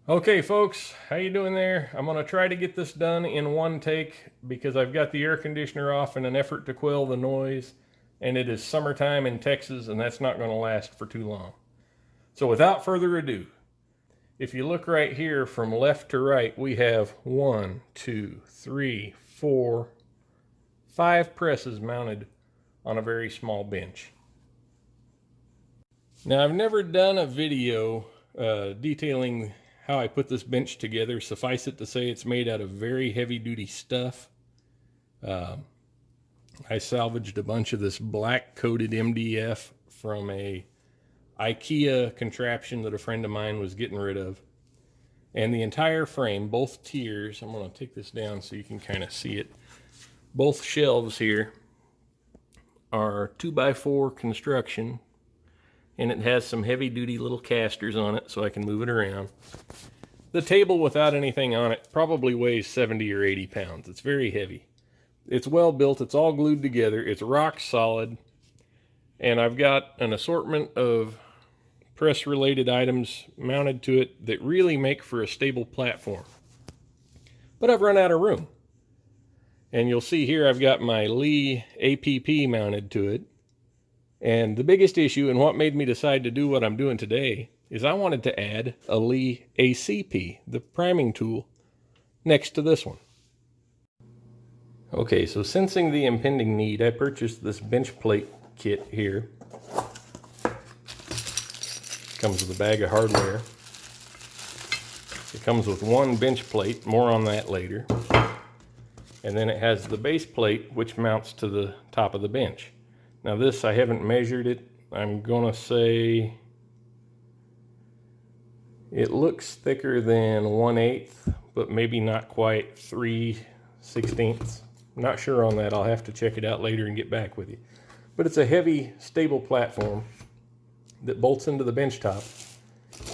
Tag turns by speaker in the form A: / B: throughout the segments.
A: Okay, folks, how you doing there? I'm going to try to get this done in one take because I've got the air conditioner off in an effort to quell the noise, and it is summertime in Texas, and that's not going to last for too long. So without further ado, if you look right here from left to right, we have 1, 2, 3, 4, 5 presses mounted on a very small bench. Now, I've never done a video detailing how I put this bench together. Suffice it to say, it's made out of very heavy duty stuff. I salvaged a bunch of this black coated MDF from a IKEA contraption that a friend of mine was getting rid of. And the entire frame, both tiers, I'm going to take this down so you can kind of see it. Both shelves here are 2x4 construction, and it has some heavy duty little casters on it so I can move it around. The table without anything on it probably weighs 70 or 80 pounds. It's very heavy. It's well built. It's all glued together. It's rock solid. And I've got an assortment of press related items mounted to it that really make for a stable platform. But I've run out of room. And you'll see here I've got my Lee APP mounted to it. And the biggest issue, and what made me decide to do what I'm doing today, is I wanted to add a Lee ACP, the priming tool, next to this one. Okay, so sensing the impending need, I purchased this bench plate kit here. Comes with a bag of hardware. It comes with one bench plate, more on that later. And then it has the base plate, which mounts to the top of the bench. Now this, I haven't measured it. I'm gonna say it looks thicker than 1/8, but maybe not quite 3/16. Not sure on that. I'll have to check it out later and get back with you. But it's a heavy, stable platform that bolts into the bench top.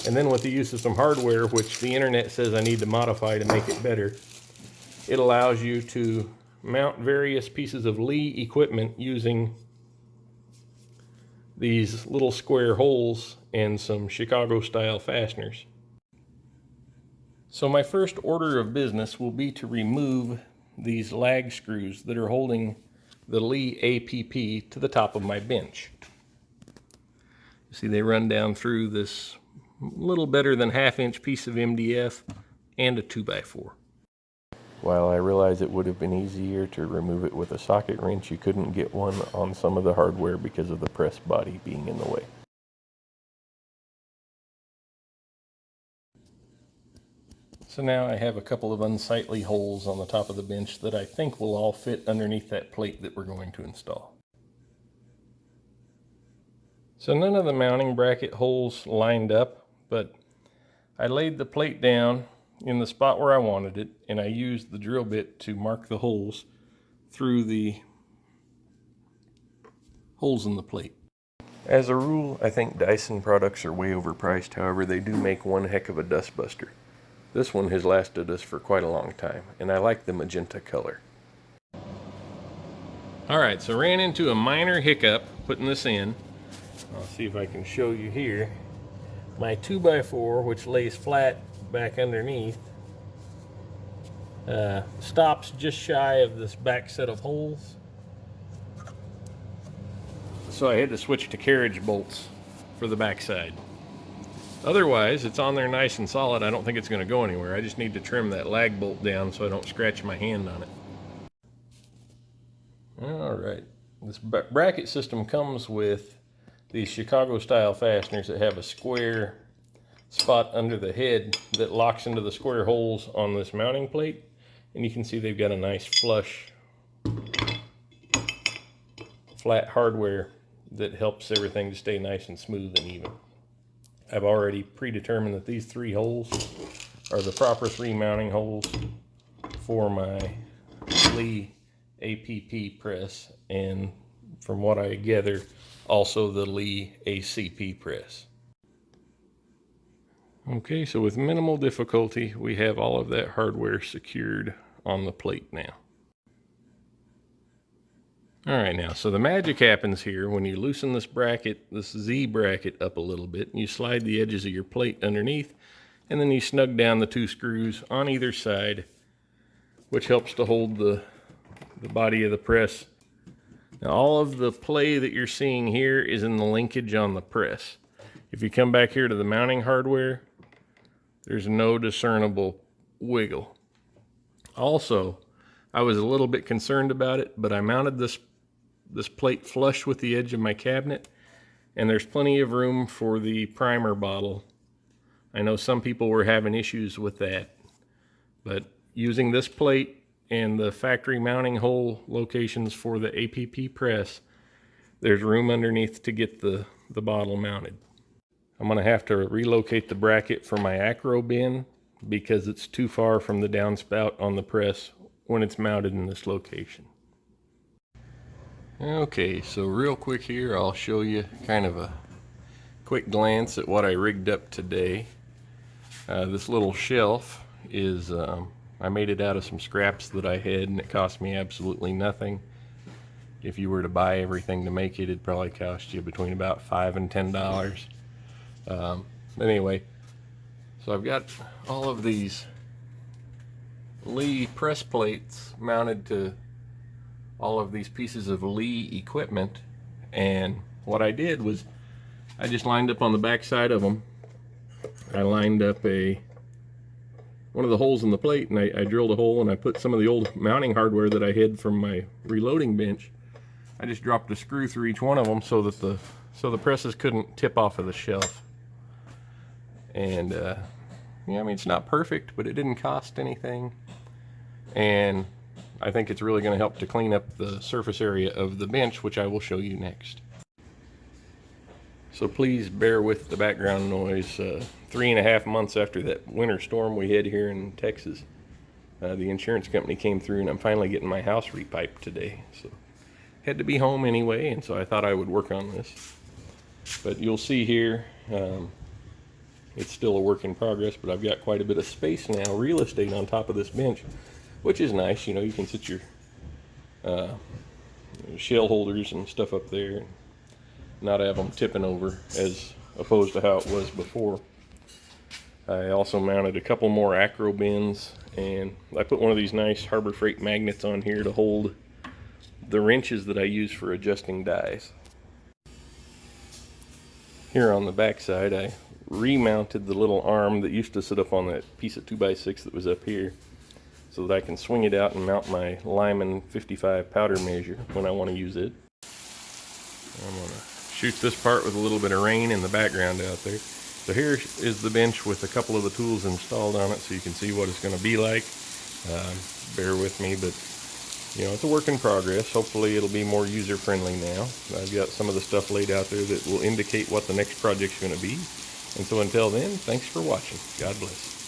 A: And then with the use of some hardware, which the internet says I need to modify to make it better, it allows you to mount various pieces of Lee equipment using these little square holes and some Chicago style fasteners. So my first order of business will be to remove these lag screws that are holding the Lee APP to the top of my bench. You see they run down through this little better than ½ inch piece of MDF and a 2x4. While I realize it would have been easier to remove it with a socket wrench, you couldn't get one on some of the hardware because of the press body being in the way. So now I have a couple of unsightly holes on the top of the bench that I think will all fit underneath that plate that we're going to install. So none of the mounting bracket holes lined up, but I laid the plate down in the spot where I wanted it, and I used the drill bit to mark the holes through the holes in the plate. As a rule, I think Dyson products are way overpriced. However, they do make one heck of a dust buster. This one has lasted us for quite a long time, and I like the magenta color. Alright, so ran into a minor hiccup putting this in. I'll see if I can show you here. My 2x4, which lays flat back underneath, stops just shy of this back set of holes. So I had to switch to carriage bolts for the back side. Otherwise, it's on there nice and solid. I don't think it's going to go anywhere. I just need to trim that lag bolt down so I don't scratch my hand on it. Alright, this bracket system comes with these Chicago style fasteners that have a square spot under the head that locks into the square holes on this mounting plate. And you can see they've got a nice flush, flat hardware that helps everything to stay nice and smooth and even. I've already predetermined that these 3 holes are the proper 3 mounting holes for my Lee APP press, and from what I gather, also the Lee ACP press. Okay, so with minimal difficulty, we have all of that hardware secured on the plate now. Alright, now, so the magic happens here when you loosen this bracket, this Z bracket up a little bit, and you slide the edges of your plate underneath, And then you snug down the 2 screws on either side, which helps to hold the body of the press. Now, all of the play that you're seeing here is in the linkage on the press. If you come back here to the mounting hardware, there's no discernible wiggle. Also, I was a little bit concerned about it, but I mounted this plate flush with the edge of my cabinet, and there's plenty of room for the primer bottle. I know some people were having issues with that, but using this plate and the factory mounting hole locations for the APP press, there's room underneath to get the bottle mounted. I'm going to have to relocate the bracket for my acro bin because it's too far from the downspout on the press when it's mounted in this location. Okay, so real quick here, I'll show you kind of a quick glance at what I rigged up today. This little shelf is I made it out of some scraps that I had, and it cost me absolutely nothing. If you were to buy everything to make it, it'd probably cost you between about $5 and $10. Anyway, so I've got all of these Lee press plates mounted to all of these pieces of Lee equipment, and what I did was I just lined up on the back side of them. I lined up one of the holes in the plate, and I drilled a hole, and I put some of the old mounting hardware that I had from my reloading bench. I just dropped a screw through each one of them so that the presses couldn't tip off of the shelf. And yeah, I mean, it's not perfect, but it didn't cost anything, and I think it's really going to help to clean up the surface area of the bench, which I will show you next. So please bear with the background noise. 3.5 months after that winter storm we had here in Texas, the insurance company came through, and I'm finally getting my house repiped today. So had to be home anyway, and so I thought I would work on this. But you'll see here, it's still a work in progress, but I've got quite a bit of space now, real estate on top of this bench, which is nice. You know, you can sit your shell holders and stuff up there and not have them tipping over as opposed to how it was before. I also mounted a couple more acro bins, and I put one of these nice Harbor Freight magnets on here to hold the wrenches that I use for adjusting dies. Here on the back side, I remounted the little arm that used to sit up on that piece of 2x6 that was up here, so that I can swing it out and mount my Lyman 55 powder measure when I want to use it. I'm going to shoot this part with a little bit of rain in the background out there. So here is the bench with a couple of the tools installed on it, so you can see what it's going to be like. Bear with me, but you know, it's a work in progress. Hopefully it'll be more user friendly now. I've got some of the stuff laid out there that will indicate what the next project's going to be. And so until then, thanks for watching. God bless.